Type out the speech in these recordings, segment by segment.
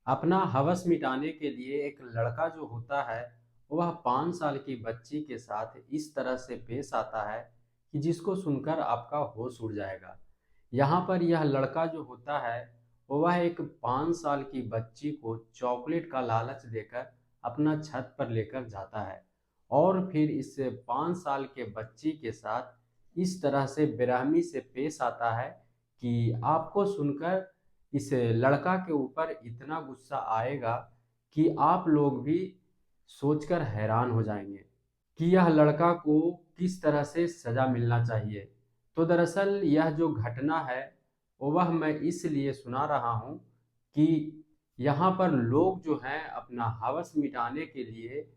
अपना हवस मिटाने के लिए एक लड़का जो होता है वह 5 साल की बच्ची के साथ इस तरह से पेश आता है कि जिसको सुनकर आपका होश उड़ जाएगा। यहाँ पर यह लड़का जो होता है वह एक 5 साल की बच्ची को चॉकलेट का लालच देकर अपना छत पर लेकर जाता है और फिर इस 5 साल के बच्ची के साथ इस तरह से बेरहमी से पेश आता है कि आपको सुनकर इस लड़का के ऊपर इतना गुस्सा आएगा कि आप लोग भी सोचकर हैरान हो जाएंगे कि यह लड़का को किस तरह से सजा मिलना चाहिए। तो दरअसल यह जो घटना है वह मैं इसलिए सुना रहा हूँ कि यहाँ पर लोग जो हैं अपना हवस मिटाने के लिए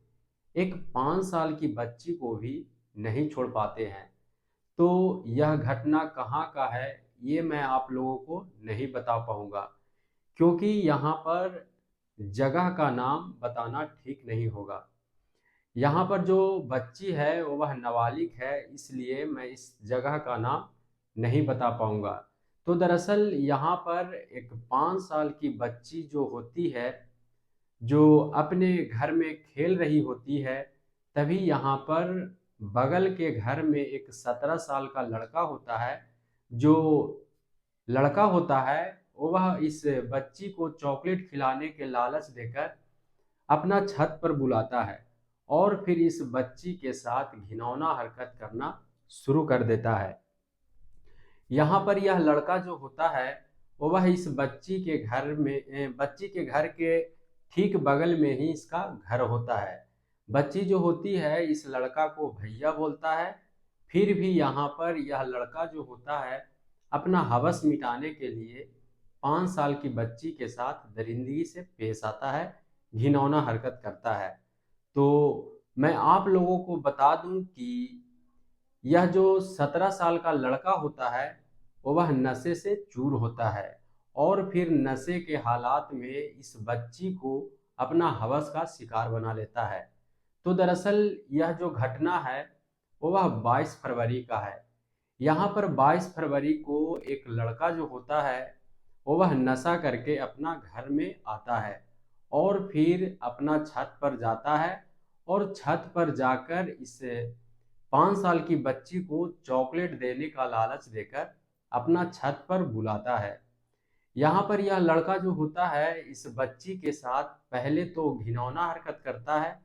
एक 5 साल की बच्ची को भी नहीं छोड़ पाते हैं। तो यह घटना कहाँ का है ये मैं आप लोगों को नहीं बता पाऊंगा, क्योंकि यहाँ पर जगह का नाम बताना ठीक नहीं होगा। यहाँ पर जो बच्ची है वह नाबालिग है, इसलिए मैं इस जगह का नाम नहीं बता पाऊंगा। तो दरअसल यहाँ पर एक 5 साल की बच्ची जो होती है, जो अपने घर में खेल रही होती है, तभी यहाँ पर बगल के घर में एक 17 साल का लड़का होता है। जो लड़का होता है वह इस बच्ची को चॉकलेट खिलाने के लालच देकर अपना छत पर बुलाता है और फिर इस बच्ची के साथ घिनौना हरकत करना शुरू कर देता है। यहाँ पर यह लड़का जो होता है वह इस बच्ची के घर के ठीक बगल में ही इसका घर होता है। बच्ची जो होती है इस लड़का को भैया बोलता है। फिर भी यहाँ पर यह लड़का जो होता है अपना हवस मिटाने के लिए 5 साल की बच्ची के साथ दरिंदगी से पेश आता है, घिनौना हरकत करता है। तो मैं आप लोगों को बता दूं कि यह जो 17 साल का लड़का होता है वह नशे से चूर होता है और फिर नशे के हालात में इस बच्ची को अपना हवस का शिकार बना लेता है। तो दरअसल यह जो घटना है वह 22 फरवरी का है। यहाँ पर 22 फरवरी को एक लड़का जो होता है वह नशा करके अपना घर में आता है और फिर अपना छत पर जाता है और छत पर जाकर इस 5 साल की बच्ची को चॉकलेट देने का लालच देकर अपना छत पर बुलाता है। यहाँ पर यह लड़का जो होता है इस बच्ची के साथ पहले तो घिनौना हरकत करता है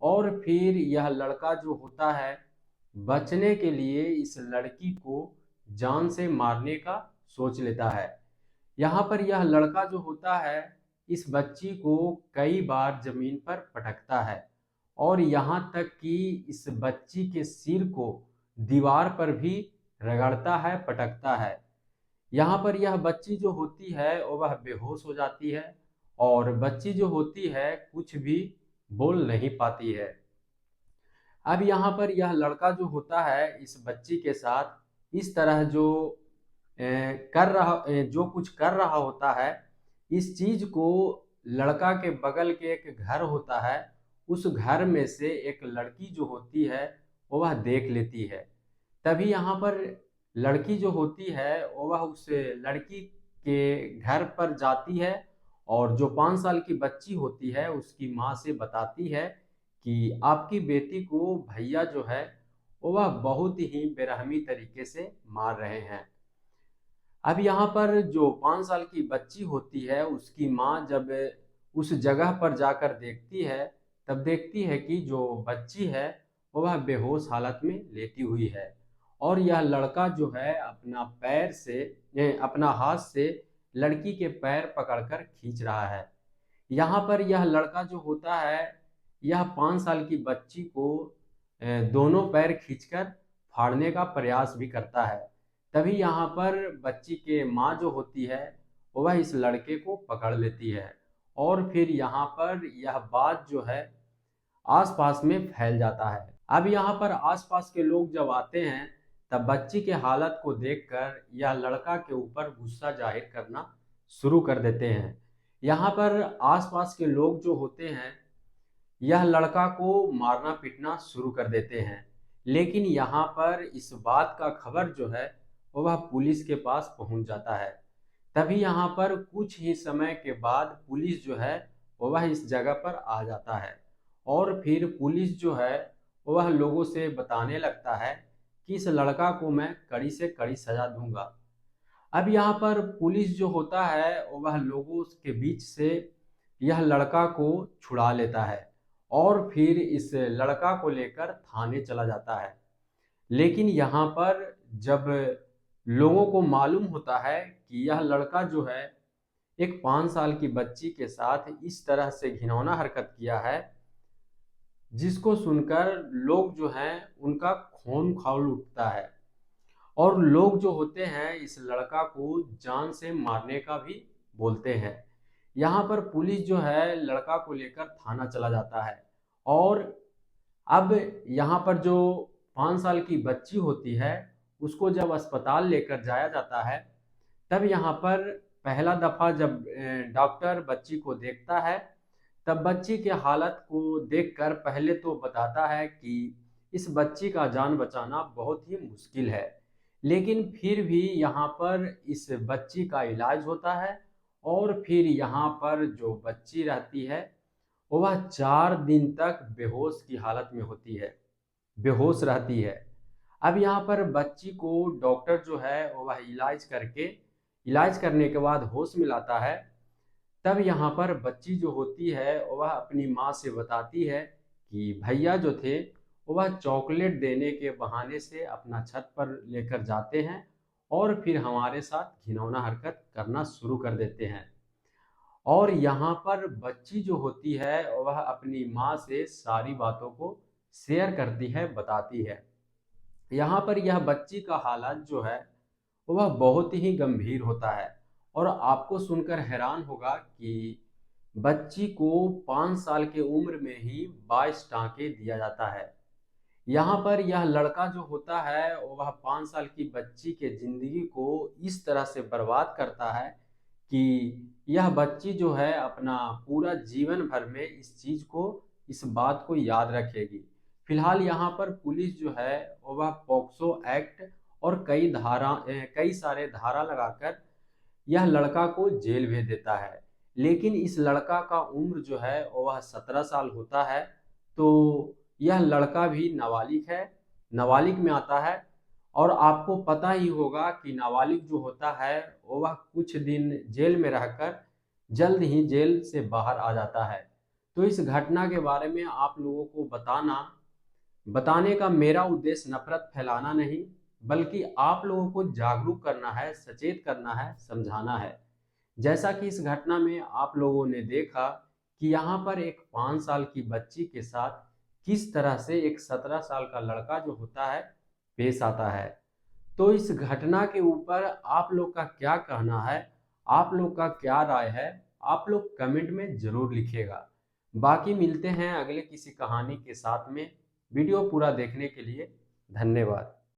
और फिर यह लड़का जो होता है बचने के लिए इस लड़की को जान से मारने का सोच लेता है। यहाँ पर यह लड़का जो होता है इस बच्ची को कई बार जमीन पर पटकता है और यहाँ तक कि इस बच्ची के सिर को दीवार पर भी रगड़ता है, पटकता है। यहाँ पर यह बच्ची जो होती है वह बेहोश हो जाती है और बच्ची जो होती है कुछ भी बोल नहीं पाती है। अब यहाँ पर यह लड़का जो होता है इस बच्ची के साथ इस तरह जो कुछ कर रहा होता है, इस चीज को लड़का के बगल के एक घर होता है उस घर में से एक लड़की जो होती है वह देख लेती है। तभी यहाँ पर लड़की जो होती है वह उस लड़की के घर पर जाती है और जो 5 साल की बच्ची होती है उसकी माँ से बताती है कि आपकी बेटी को भैया जो है वह बहुत ही बेरहमी तरीके से मार रहे हैं। अब यहाँ पर जो 5 साल की बच्ची होती है उसकी माँ जब उस जगह पर जाकर देखती है तब देखती है कि जो बच्ची है वह बेहोश हालत में लेटी हुई है और यह लड़का जो है अपना हाथ से लड़की के पैर पकड़कर खींच रहा है। यहाँ पर यह लड़का जो होता है यह 5 साल की बच्ची को दोनों पैर खींचकर फाड़ने का प्रयास भी करता है। तभी यहाँ पर बच्ची के माँ जो होती है वह इस लड़के को पकड़ लेती है और फिर यहाँ पर यह बात जो है आसपास में फैल जाता है। अब यहाँ पर आसपास के लोग जब आते हैं तब बच्ची के हालत को देखकर यह लड़का के ऊपर गुस्सा जाहिर करना शुरू कर देते हैं। यहाँ पर आसपास के लोग जो होते हैं यह लड़का को मारना पीटना शुरू कर देते हैं, लेकिन यहाँ पर इस बात का खबर जो है वह पुलिस के पास पहुंच जाता है। तभी यहाँ पर कुछ ही समय के बाद पुलिस जो है वह इस जगह पर आ जाता है और फिर पुलिस जो है वह लोगों से बताने लगता है कि इस लड़का को मैं कड़ी से कड़ी सजा दूंगा। अब यहाँ पर पुलिस जो होता है वह लोगों के बीच से यह लड़का को छुड़ा लेता है और फिर इस लड़का को लेकर थाने चला जाता है। लेकिन यहाँ पर जब लोगों को मालूम होता है कि यह लड़का जो है एक 5 साल की बच्ची के साथ इस तरह से घिनौना हरकत किया है, जिसको सुनकर लोग जो हैं उनका खून खौल उठता है और लोग जो होते हैं इस लड़का को जान से मारने का भी बोलते हैं। यहाँ पर पुलिस जो है लड़का को लेकर थाना चला जाता है और अब यहाँ पर जो 5 साल की बच्ची होती है उसको जब अस्पताल लेकर जाया जाता है, तब यहाँ पर पहला दफा जब डॉक्टर बच्ची को देखता है, तब बच्ची के हालत को देखकर पहले तो बताता है कि इस बच्ची का जान बचाना बहुत ही मुश्किल है। लेकिन फिर भी यहाँ पर इस बच्ची का इलाज होता है और फिर यहाँ पर जो बच्ची रहती है वह 4 दिन तक बेहोश की हालत में होती है, बेहोश रहती है। अब यहाँ पर बच्ची को डॉक्टर जो है वह इलाज करने के बाद होश में लाता है। तब यहाँ पर बच्ची जो होती है वह अपनी माँ से बताती है कि भैया जो थे वह चॉकलेट देने के बहाने से अपना छत पर लेकर जाते हैं और फिर हमारे साथ घिनौना हरकत करना शुरू कर देते हैं। और यहाँ पर बच्ची जो होती है वह अपनी माँ से सारी बातों को शेयर करती है, बताती है। यहाँ पर यह बच्ची का हालत जो है वह बहुत ही गंभीर होता है और आपको सुनकर हैरान होगा कि बच्ची को 5 साल के उम्र में ही 22 टांके दिया जाता है। यहाँ पर यह लड़का जो होता है वह 5 साल की बच्ची के जिंदगी को इस तरह से बर्बाद करता है कि यह बच्ची जो है अपना पूरा जीवन भर में इस बात को याद रखेगी। फिलहाल यहाँ पर पुलिस जो है वह पॉक्सो एक्ट और कई सारे धारा लगाकर यह लड़का को जेल भेज देता है। लेकिन इस लड़का का उम्र जो है वह 17 साल होता है, तो यह लड़का भी नाबालिग है, नाबालिग में आता है। और आपको पता ही होगा कि नाबालिग जो होता है वह कुछ दिन जेल में रहकर जल्द ही जेल से बाहर आ जाता है। तो इस घटना के बारे में आप लोगों को बताने का मेरा उद्देश्य नफरत फैलाना नहीं, बल्कि आप लोगों को जागरूक करना है, सचेत करना है, समझाना है। जैसा कि इस घटना में आप लोगों ने देखा कि यहाँ पर एक 5 साल की बच्ची के साथ किस तरह से एक 17 साल का लड़का जो होता है पेश आता है। तो इस घटना के ऊपर आप लोग का क्या कहना है, आप लोग का क्या राय है, आप लोग कमेंट में जरूर लिखिएगा। बाकी मिलते हैं अगले किसी कहानी के साथ में। वीडियो पूरा देखने के लिए धन्यवाद।